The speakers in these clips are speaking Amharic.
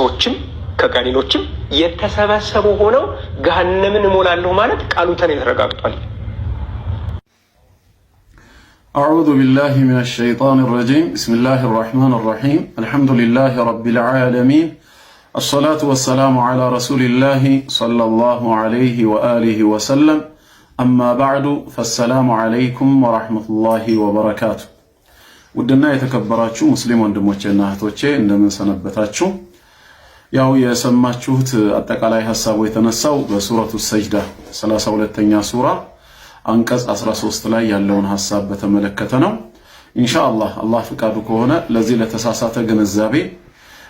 ከሰዎችም ከጋኔኖችም የተሰበሰቡ ሆነው ገሃነምን እሞላለሁ ማለት ቃሉ ተረጋግጧል። أعوذ بالله من الشيطان الرجيم بسم الله الرحمن الرحيم الحمد لله رب العالمين الصلاة والسلام على رسول الله صلى الله عليه وآله وسلم أما بعد فالسلام عليكم ورحمة الله وبركاته ودنا يتكبراتشو مسلم وندموچنا اهتوچه እንደምን ሰነበታችሁ ያው የሰማችሁት አጠቃላይ ሐሳቡ የተነሳው በሱረቱ ሰጅዳ 32ኛ ሱራ አንቀጽ 13 ላይ ያለውን ሐሳብ በተመለከተ ነው። ኢንሻአላህ አላህ ፍቃዱ ከሆነ ለዚህ ለተሳሳተ ግንዛቤ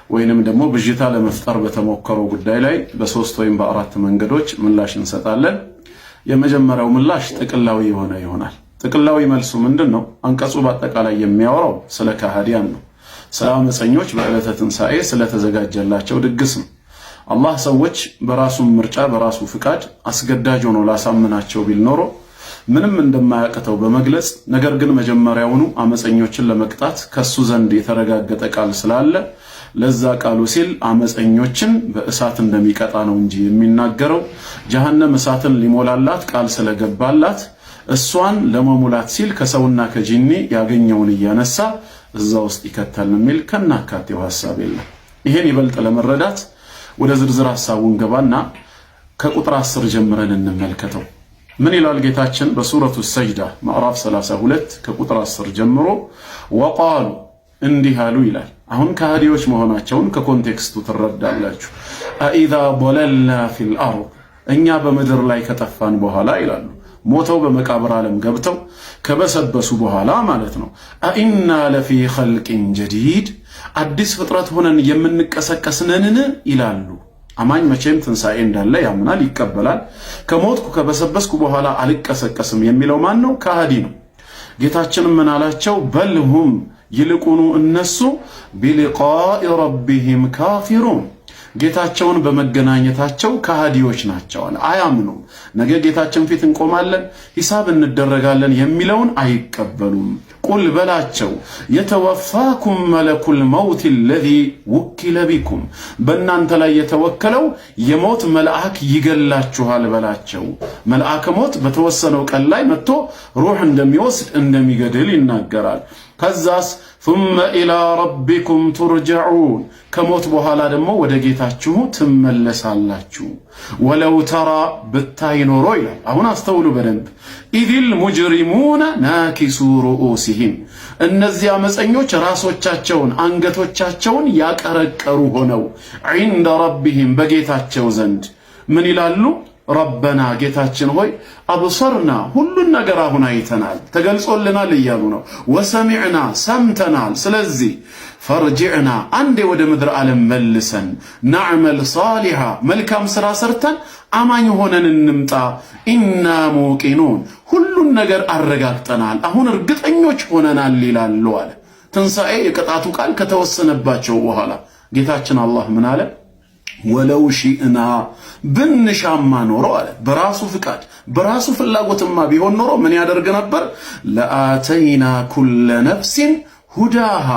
ወይንም ደግሞ ብዥታ ለመፍጠር በተሞከረው ጉዳይ ላይ በሶስት ወይም በአራት መንገዶች ምላሽ እንሰጣለን። የመጀመሪያው ምላሽ ጥቅላዊ የሆነ ይሆናል። ጥቅላዊ መልሱ ምንድነው? አንቀጹ በአጠቃላይ የሚያወራው ስለ ካህዲያን ነው። ስለ አመፀኞች በዕለተ ትንሣኤ ስለተዘጋጀላቸው ድግስ ነው። አላህ ሰዎች በራሱ ምርጫ በራሱ ፍቃድ አስገዳጅ ሆኖ ላሳምናቸው ቢል ኖሮ ምንም እንደማያቀተው በመግለጽ ነገር ግን መጀመሪያውኑ አመፀኞችን ለመቅጣት ከሱ ዘንድ የተረጋገጠ ቃል ስላለ ለዛ ቃሉ ሲል አመፀኞችን በእሳት እንደሚቀጣ ነው እንጂ የሚናገረው ጀሃነም እሳትን ሊሞላላት ቃል ስለገባላት እሷን ለመሙላት ሲል ከሰውና ከጂኒ ያገኘውን እያነሳ እዛ ውስጥ ይከተል የሚል ከናካቴው ሐሳብ የለም። ይሄን ይበልጥ ለመረዳት ወደ ዝርዝር ሐሳቡን ገባና ከቁጥር 10 ጀምረን እንመልከተው። ምን ይላል ጌታችን በሱረቱ ሰጅዳ ምዕራፍ 32 ከቁጥር 10 ጀምሮ ወቃሉ እንዲህ አሉ ይላል። አሁን ከሃዲዎች መሆናቸውን ከኮንቴክስቱ ትረዳላችሁ። አኢዛ ضللنا في الارض እኛ በመድር ላይ ከጠፋን በኋላ ይላሉ ሞተው በመቃብር ዓለም ገብተው ከበሰበሱ በኋላ ማለት ነው። አኢና ለፊ ኸልቅን ጀዲድ አዲስ ፍጥረት ሆነን የምንቀሰቀስ ነን ይላሉ። አማኝ መቼም ትንሣኤ እንዳለ ያምናል ይቀበላል። ከሞትኩ ከበሰበስኩ በኋላ አልቀሰቀስም የሚለው ማን ነው? ከሃዲ ነው። ጌታችንም ምን አላቸው? በልሁም ይልቁኑ እነሱ ቢሊቃኢ ረቢሂም ካፊሩን ጌታቸውን በመገናኘታቸው ከሃዲዎች ናቸው። አያምኑም። ነገ ጌታችን ፊት እንቆማለን ሂሳብ እንደረጋለን የሚለውን አይቀበሉም። ቁል በላቸው የተወፋኩም መለኩል መውት الذي ወኪለ ቢኩም በእናንተ ላይ የተወከለው የሞት መልአክ ይገላችኋል በላቸው። መልአክ ሞት በተወሰነው ቀን ላይ መጥቶ ሩህ እንደሚወስድ እንደሚገድል ይናገራል። ከዛስ ثم الى ربكم ترجعون ከሞት በኋላ ደግሞ ወደ ጌታችሁ ትመለሳላችሁ። ወለው ተራ ብታይ ኖሮ ይላል። አሁን አስተውሉ በደንብ ኢዚል ሙጅሪሙን ናኪሱ ሩኡሲሂም እነዚህ አመፀኞች ራሶቻቸውን አንገቶቻቸውን ያቀረቀሩ ሆነው عند ربهم በጌታቸው ዘንድ ምን ይላሉ? ረበና ጌታችን ሆይ አብሰርና ሁሉን ነገር አሁን አይተናል ተገልጾልናል እያሉ ነው። ወሰሚዕና ሰምተናል። ስለዚህ ፈርጅዕና አንዴ ወደ ምድር ዓለም መልሰን ናዕመል ሷሊሃ መልካም ስራ ሰርተን አማኝ ሆነን እንምጣ። ኢና ሙቂኑን ሁሉን ነገር አረጋግጠናል አሁን እርግጠኞች ሆነናል ይላሉ አለ። ትንሣኤ የቅጣቱ ቃል ከተወሰነባቸው በኋላ ጌታችን አላህ ምን አለ? ወለው ሺእና ብንሻማ ኖሮ አለ በራሱ ፍቃድ በራሱ ፍላጎትማ ቢሆን ኖሮ ምን ያደርግ ነበር? ለአተይና ኩለ ነፍሲን ሁዳሃ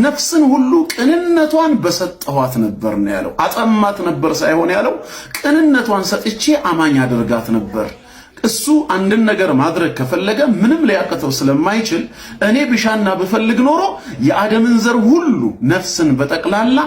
ነፍስን ሁሉ ቅንነቷን በሰጠኋት ነበር ነው ያለው። አጠማት ነበር ሳይሆን ያለው ቅንነቷን ሰጥቼ አማኝ አድርጋት ነበር። እሱ አንድን ነገር ማድረግ ከፈለገ ምንም ሊያቀተው ስለማይችል እኔ ብሻና በፈልግ ኖሮ የአደምን ዘር ሁሉ ነፍስን በጠቅላላ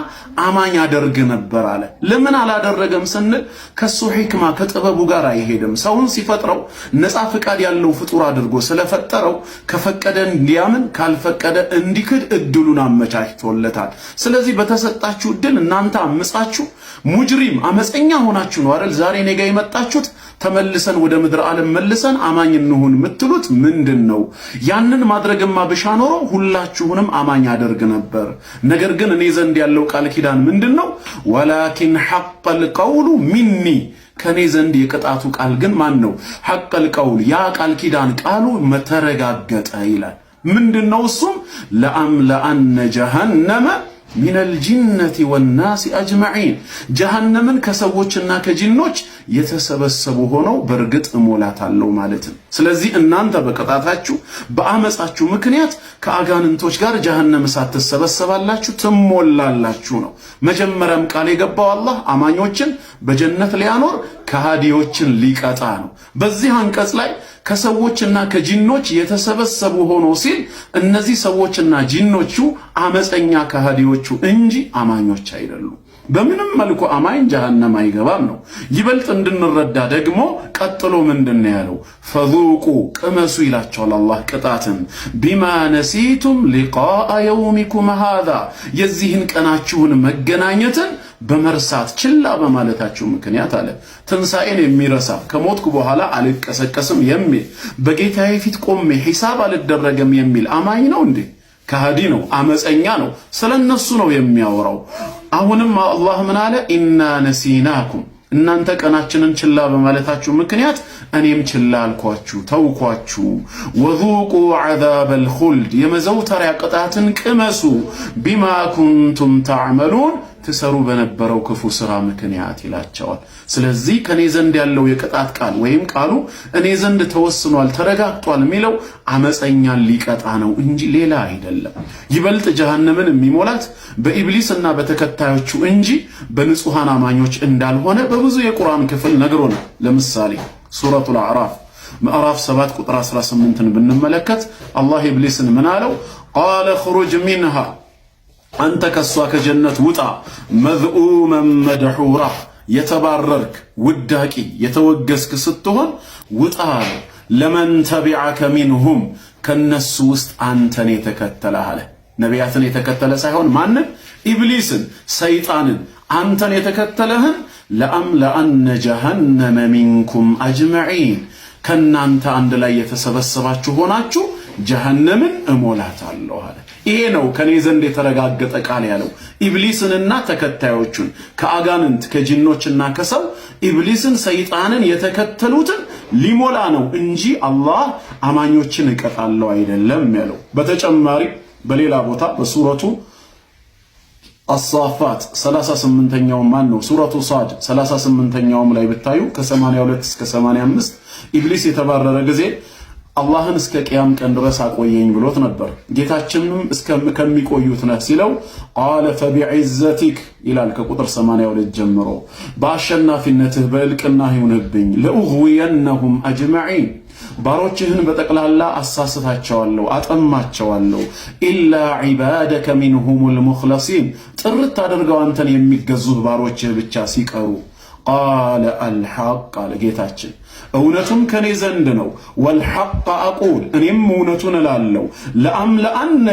አማኝ አደርግ ነበር አለ። ለምን አላደረገም ስንል ከሱ ሂክማ ከጥበቡ ጋር አይሄድም። ሰውን ሲፈጥረው ነፃ ፍቃድ ያለው ፍጡር አድርጎ ስለፈጠረው ከፈቀደ እንዲያምን ካልፈቀደ እንዲክድ እድሉን አመቻችቶለታል። ስለዚህ በተሰጣችሁ እድል እናንተ አመጻችሁ ሙጅሪም አመፀኛ ሆናችሁ ነው አይደል ዛሬ ነገ የመጣችሁት። ተመልሰን ወደ ምድር ዓለም መልሰን አማኝ እንሁን ምትሉት ምንድነው? ያንን ማድረግማ ብሻ ኖሮ ሁላችሁንም አማኝ አደርግ ነበር። ነገር ግን እኔ ዘንድ ያለው ቃል ኪዳን ምንድነው? ወላኪን ሐቀል ቀውሉ ሚኒ ከኔ ዘንድ የቅጣቱ ቃል ግን ማን ነው? ሐቀል ቀውል ያ ቃል ኪዳን ቃሉ መተረጋገጠ ይላል። ምንድነው እሱም? ለአምለአነ ጀሃነመ ሚነል ጂነቲ ወናሲ አጅመዒን ጀሃነምን ከሰዎችና ከጂኖች የተሰበሰቡ ሆነው በእርግጥ እሞላታለሁ ማለት ነው። ስለዚህ እናንተ በቅጣታችሁ በአመጻችሁ ምክንያት ከአጋንንቶች ጋር ጀሃነም እሳት ትሰበሰባላችሁ፣ ትሞላላችሁ ነው። መጀመሪያም ቃል የገባው አላህ አማኞችን በጀነት ሊያኖር ከሃዲዎችን ሊቀጣ ነው። በዚህ አንቀጽ ላይ ከሰዎችና ከጂኖች የተሰበሰቡ ሆኖ ሲል እነዚህ ሰዎችና ጂኖቹ አመፀኛ ከሃዲዎቹ እንጂ አማኞች አይደሉም። በምንም መልኩ አማኝ ጀሃነም አይገባም ነው። ይበልጥ እንድንረዳ ደግሞ ቀጥሎ ምንድነው ያለው? ፈዙቁ ቅመሱ ይላቸዋል አላህ ቅጣትን ቢማ ነሲቱም ሊቃአ የውሚኩም ሃዛ የዚህን ቀናችሁን መገናኘትን በመርሳት ችላ በማለታችሁ ምክንያት አለ። ትንሣኤን የሚረሳ ከሞትኩ በኋላ አልቀሰቀስም የሚል በጌታዬ ፊት ቆሜ ሂሳብ አልደረገም የሚል አማኝ ነው እንዴ? ከሃዲ ነው፣ አመፀኛ ነው። ስለነሱ ነው የሚያወራው። አሁንም አላህ ምን አለ? ኢና ነሲናኩም እናንተ ቀናችንን ችላ በማለታችሁ ምክንያት እኔም ችላ አልኳችሁ ተውኳችሁ። ወዙቁ ዐዛበል ኹልድ የመዘውተሪያ ቅጣትን ቅመሱ ቢማ ኩንቱም ተዕመሉን ትሰሩ በነበረው ክፉ ስራ ምክንያት ይላቸዋል። ስለዚህ ከኔ ዘንድ ያለው የቅጣት ቃል ወይም ቃሉ እኔ ዘንድ ተወስኗል ተረጋግጧል የሚለው አመፀኛን ሊቀጣ ነው እንጂ ሌላ አይደለም። ይበልጥ ጀሃነምን የሚሞላት በኢብሊስና በተከታዮቹ እንጂ በንጹሃን አማኞች እንዳልሆነ በብዙ የቁርአን ክፍል ነግሮናል። ለምሳሌ ሱረቱል አዕራፍ ምዕራፍ 7 ቁጥር 18ን ብንመለከት አላህ ኢብሊስን ምን አለው? ቃለ ኽሩጅ ሚንሃ አንተ ከሷ ከጀነት ውጣ መዝኡመን መድሑራ የተባረርክ ውዳቂ የተወገዝክ ስትሆን ውጣ። ለመን ተቢዐከ ሚንሁም ከነሱ ውስጥ አንተን የተከተለ አለ። ነቢያትን የተከተለ ሳይሆን ማንን? ኢብሊስን፣ ሰይጣንን። አንተን የተከተለህን ለአምለአነ ጀሃነመ ሚንኩም አጅመዒን ከናንተ አንድ ላይ የተሰበሰባችሁ ሆናችሁ ጀሃነምን እሞላታለሁ አለ። ይሄ ነው ከኔ ዘንድ የተረጋገጠ ቃል ያለው። ኢብሊስንና ተከታዮቹን ከአጋንንት ከጂኖችና ከሰው ኢብሊስን ሰይጣንን የተከተሉትን ሊሞላ ነው እንጂ አላህ አማኞችን እቀጣለሁ አይደለም ያለው። በተጨማሪ በሌላ ቦታ በሱረቱ አሳፋት 38ኛው ማን ነው? ሱረቱ ሳድ 38ኛውም ላይ ብታዩ ከ82 እስከ 85 ኢብሊስ የተባረረ ጊዜ አላህን እስከ ቅያም ቀን ድረስ አቆየኝ ብሎት ነበር። ጌታችንም ከሚቆዩት ነህ ሲለው ቃለ ፈቢዒዘቲክ ይላል ከቁጥር 82 ጀምሮ በአሸናፊነትህ በእልቅና ይሁንብኝ ለኡግዊየነሁም አጅመዒን ባሮችህን በጠቅላላ አሳስታቸዋለሁ አጠማቸዋለሁ ኢላ ዒባደከ ሚንሁሙል ሙኽለሲን ጥርት አድርገው አንተን የሚገዙህ ባሮችህ ብቻ ሲቀሩ ቃለ አልሐቅ አለ ጌታችን እውነቱም ከኔ ዘንድ ነው። ወልሐቅ አቁል እኔም እውነቱን እላለሁ። ለአምለአነ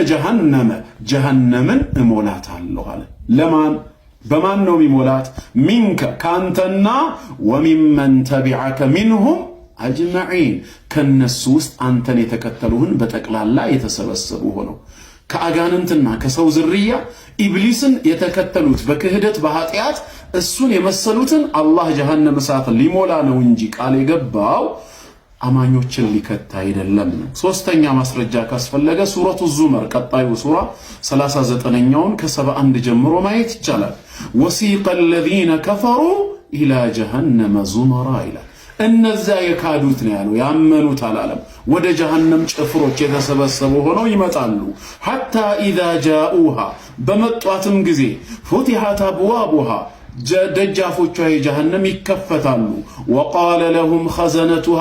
ጀሃነምን እሞላታለሁ አለ። ለማን በማን ነው የሚሞላት? ሚንከ ካንተና ወሚመን ተቢዐከ ሚንሁም አጅመዒን ከነሱ ውስጥ አንተን የተከተሉህን በጠቅላላ የተሰበሰቡ ሆነው ከአጋንንትና ከሰው ዝርያ ኢብሊስን የተከተሉት በክህደት በኃጢአት እሱን የመሰሉትን አላህ ጀሃነም እሳት ሊሞላ ነው እንጂ ቃል የገባው አማኞችን ሊከታ አይደለም። ሶስተኛ ማስረጃ ካስፈለገ ሱረቱ ዙመር ቀጣዩ ሱራ 39ኛውን ከ71 ጀምሮ ማየት ይቻላል። ወሲቀ الذين كفروا الى جهنم زمرا ይላል። እነዛ የካዱት ነው ያለው ያመኑት አላለም። ወደ ጀሃነም ጭፍሮች የተሰበሰቡ ሆነው ይመጣሉ። ሐታ ኢዛ ጃኡሃ በመጧትም ጊዜ ፉቲሐት አብዋቡሃ ደጃፎቿ የጀሃነም ይከፈታሉ። ወቃለ ለሁም ኸዘነቱሃ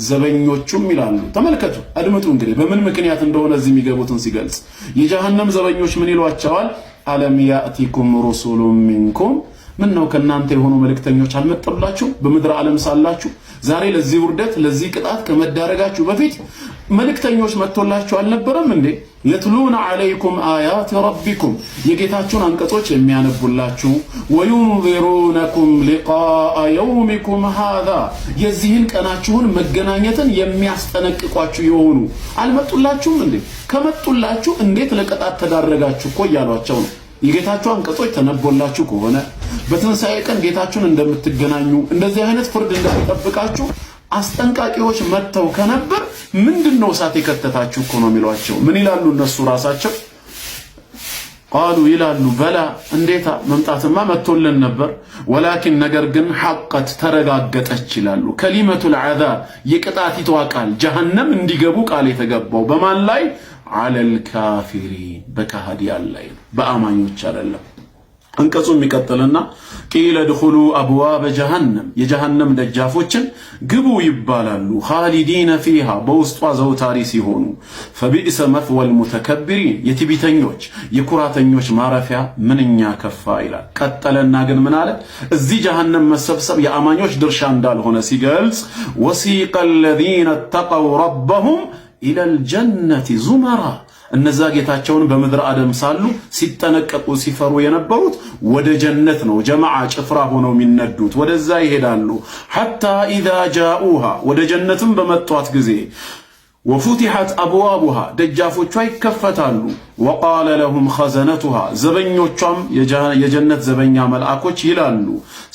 ዘበኞቹም ይላሉ። ተመልከቱ አድምጡ እንግዲህ በምን ምክንያት እንደሆነ እዚህ የሚገቡትን ሲገልጽ የጀሃነም ዘበኞች ምን ይሏቸዋል? አለም ያእቲኩም ሩሱሉም ሚንኩም ምን ነው ከናንተ የሆኑ መልእክተኞች አልመጡላችሁ? በምድር ዓለም ሳላችሁ ዛሬ ለዚህ ውርደት ለዚህ ቅጣት ከመዳረጋችሁ በፊት መልእክተኞች መጥቶላችሁ አልነበረም እንዴ? የትሉና ዐለይኩም አያት ረቢኩም የጌታችሁን አንቀጾች የሚያነቡላችሁ ወዩንዚሩነኩም ሊቃአ የውሚኩም ሃዛ የዚህን ቀናችሁን መገናኘትን የሚያስጠነቅቋችሁ የሆኑ አልመጡላችሁም እንዴ? ከመጡላችሁ እንዴት ለቅጣት ተዳረጋችሁ እኮ እያሏቸው ነው። የጌታችሁ አንቀጾች ተነቦላችሁ ከሆነ በትንሣኤ ቀን ጌታችሁን እንደምትገናኙ እንደዚህ አይነት ፍርድ እንደሚጠብቃችሁ አስጠንቃቂዎች መጥተው ከነበር ምንድነው እሳት የከተታችሁ እኮ ነው የሚሏቸው። ምን ይላሉ እነሱ ራሳቸው? ቃሉ ይላሉ በላ እንዴታ መምጣትማ መጥቶልን ነበር ወላኪን ነገር ግን ሐቀት ተረጋገጠች ይላሉ ከሊመቱል ዐዛብ የቅጣቲቷ ቃል ጀሃነም እንዲገቡ ቃል የተገባው በማን ላይ ዐለል ካፊሪን በካህዲያን ላይ በአማኞች አይደለም አንቀጹ የሚቀጥልና ቂለ ድኹሉ አብዋበ ጀሃነም የጀሃነም ደጃፎችን ግቡ ይባላሉ ኻሊዲነ ፊሃ በውስጧ ዘውታሪ ሲሆኑ ፈቢእሰ መፍወል ሙተከቢሪን የትዕቢተኞች የኩራተኞች ማረፊያ ምንኛ ከፋ ይላል ቀጠለና ግን ምን አለ እዚህ ጀሃነም መሰብሰብ የአማኞች ድርሻ እንዳልሆነ ሲገልጽ ወሲቀ الذين اتقوا ربهم الى الجنه زمرا እነዛ ጌታቸውን በምድር አደም ሳሉ ሲጠነቀቁ ሲፈሩ የነበሩት ወደ ጀነት ነው ጀማዓ ጭፍራ ሆነው የሚነዱት ወደዛ ይሄዳሉ حتى اذا جاءوها ወደ ጀነትም በመጧት ጊዜ وفتحت ابوابها ደጃፎቿ ይከፈታሉ وقال لهم خزنتها ዘበኞቿም የጀነት ዘበኛ መልአኮች ይላሉ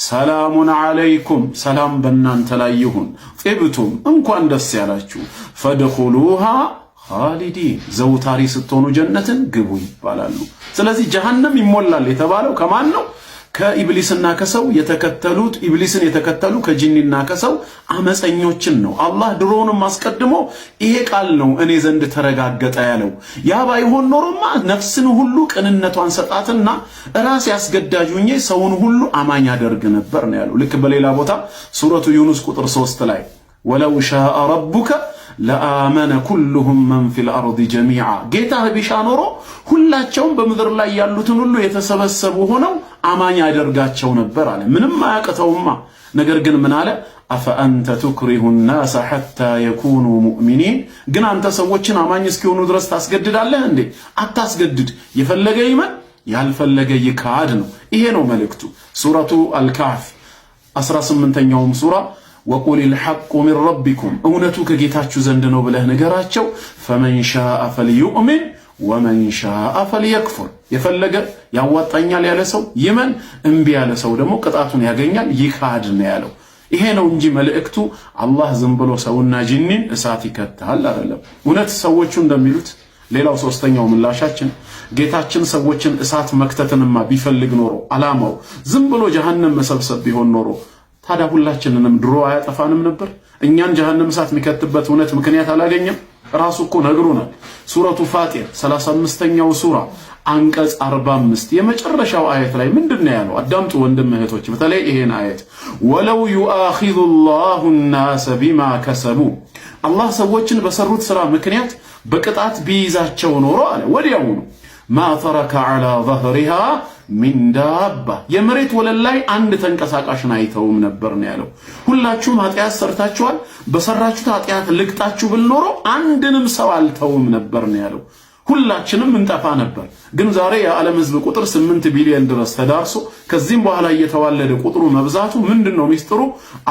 ሰላም አለይኩም ሰላም በእናንተ ላይ ይሁን ጢብቱም እንኳን ደስ ያላችሁ فادخلوها ኻሊዲን ዘውታሪ ስትሆኑ ጀነትን ግቡ ይባላሉ ስለዚህ ጀሃነም ይሞላል የተባለው ከማን ነው ከኢብሊስና ከሰው የተከተሉት ኢብሊስን የተከተሉ ከጂኒና ከሰው አመፀኞችን ነው አላህ ድሮውንም አስቀድሞ ይሄ ቃል ነው እኔ ዘንድ ተረጋገጠ ያለው ያ ባይሆን ኖርማ ነፍስን ሁሉ ቅንነቷን ሰጣትና ራስ ያስገዳጁኝ ሰውን ሁሉ አማኝ ያደርግ ነበር ነው ያለው ልክ በሌላ ቦታ ሱረቱ ዩኑስ ቁጥር 3 ላይ ወለው ሻአ ረቡከ ለአመነ ኩሉሁም መን ፊል አርዲ ጀሚዓ ጌታ ቢሻ ኖሮ ሁላቸውም በምድር ላይ ያሉትን ሁሉ የተሰበሰቡ ሆነው አማኝ ያደርጋቸው ነበር አለ ምንም አያቀተውማ ነገር ግን ምን አለ አፈአንተ ትክሪሁ الناس حتى يكونوا مؤمنين ግን አንተ ሰዎችን አማኝ እስኪሆኑ ድረስ ታስገድዳለህ እንዴ አታስገድድ የፈለገ ይመን ያልፈለገ ይካድ ነው ይሄ ነው መልእክቱ ሱረቱ አልካህፍ 18ኛው ሱራ وقل الحق من ربكم اونتو كجيتاچو زند ነው ብለህ ነገራቸው فمن شاء فليؤمن ومن شاء فليكفر የፈለገ ያዋጣኛል ያለ ሰው ይመን እንቢ ያለ ሰው ደግሞ ቅጣቱን ያገኛል ይካድ ነው ያለው ይሄ ነው እንጂ መልእክቱ አላህ ዝም ብሎ ሰውና ጂኒን እሳት ይከታል አይደለም እውነት ሰዎቹ እንደሚሉት ሌላው ሶስተኛው ምላሻችን ጌታችን ሰዎችን እሳት መክተትንማ ቢፈልግ ኖሮ አላማው ዝም ብሎ ጀሃነም መሰብሰብ ቢሆን ኖሮ ታዲያ ሁላችንንም ድሮ አያጠፋንም ነበር እኛን ጀሃነም እሳት የሚከትበት እውነት ምክንያት አላገኘም ራሱ እኮ ነግሮናል ሱረቱ ፋጢር 35ኛው ሱራ አንቀጽ 45 የመጨረሻው አየት ላይ ምንድነው ያለው አዳምጡ ወንድም እህቶች በተለይ ይሄን አየት ወለው يؤاخذ الله الناس بما كسبوا አላህ ሰዎችን በሰሩት ስራ ምክንያት በቅጣት ቢይዛቸው ኖሮ አለ ወዲያውኑ ما ترك على ظهرها من دابة የመሬት ወለል ላይ አንድ ተንቀሳቃሽን አይተውም ነበር ነው ያለው ሁላችሁም ኃጢያት ሰርታችኋል በሰራችሁት ኃጢያት ልቅጣችሁ ብልኖሮ አንድንም ሰው አልተውም ነበር ነው ያለው ሁላችንም እንጠፋ ነበር ግን ዛሬ የዓለም ህዝብ ቁጥር 8 ቢሊዮን ድረስ ተዳርሶ ከዚህም በኋላ እየተዋለደ ቁጥሩ መብዛቱ ምንድነው ሚስጥሩ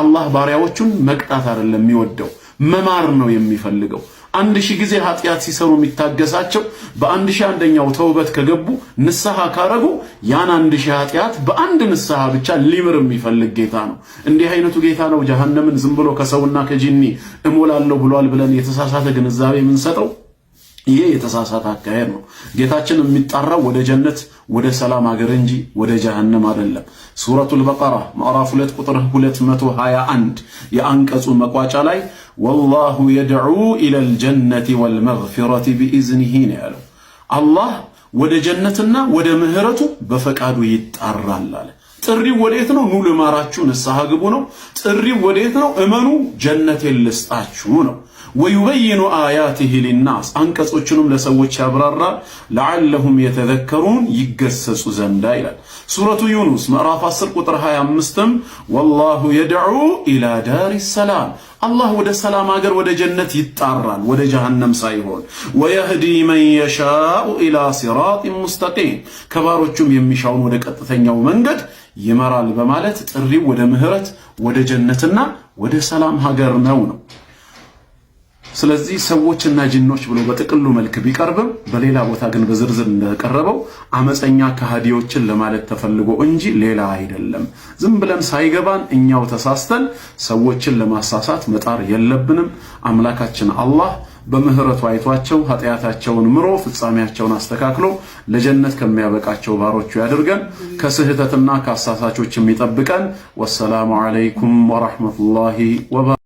አላህ ባሪያዎቹን መቅጣት አይደለም የሚወደው መማር ነው የሚፈልገው 1000 ጊዜ ኃጢያት ሲሰሩ የሚታገሳቸው በ1001ኛው ተውበት ከገቡ ንስሐ ካረጉ ያን 1000 ኃጢያት በአንድ ንስሐ ብቻ ሊምር የሚፈልግ ጌታ ነው እንዲህ አይነቱ ጌታ ነው ጀሃነምን ዝም ብሎ ከሰውና ከጂኒ እሞላለሁ ብሏል ብለን የተሳሳተ ግንዛቤ የምንሰጠው ይሄ የተሳሳተ አካሄድ ነው ጌታችን የሚጣራው ወደ ጀነት ወደ ሰላም ሀገር እንጂ ወደ ጀሃነም አይደለም ሱረቱል በቀራ ምዕራፍ 2 ቁጥር 221 የአንቀጹ መቋጫ ላይ والله يدعو الى الجنه والمغفره باذنه ያለው አላህ ወደ ጀነትና ወደ ምህረቱ በፈቃዱ ይጣራል አለ ጥሪው ወዴት ነው ኑ ለማራችሁ ንስሐ ግቡ ነው ጥሪው ወዴት ነው እመኑ ጀነትን ልስጣችሁ ነው ويبين آياته للناس አንቀጾቹንም ለሰዎች ያብራራል لعلهم يتذكرون ይገሰጹ ዘንድ ይላል ሱረቱ ዩኑስ ምዕራፍ 10 ቁጥር 25 والله يدعو الى دار السلام الله ወደ ሰላም ሀገር ወደ ጀነት ይጣራል ወደ ጀሃነም ሳይሆን ويهدي من يشاء الى صراط مستقيم ከባሮቹም የሚሻውን ወደ ቀጥተኛው መንገድ ይመራል በማለት ጥሪው ወደ ምህረት ወደ ጀነትና ወደ ሰላም ሀገር ነው ስለዚህ ሰዎችና ጂኖች ብሎ በጥቅሉ መልክ ቢቀርብም በሌላ ቦታ ግን በዝርዝር እንደቀረበው አመፀኛ ከሃዲዎችን ለማለት ተፈልጎ እንጂ ሌላ አይደለም ዝም ብለን ሳይገባን እኛው ተሳስተን ሰዎችን ለማሳሳት መጣር የለብንም አምላካችን አላህ በምህረቱ አይቷቸው ኃጢአታቸውን ምሮ ፍጻሜያቸውን አስተካክሎ ለጀነት ከሚያበቃቸው ባሮቹ ያድርገን። ከስህተትና ከአሳሳቾች የሚጠብቀን። ወሰላሙ አለይኩም ወራህመቱላሂ ወበረካቱሁ።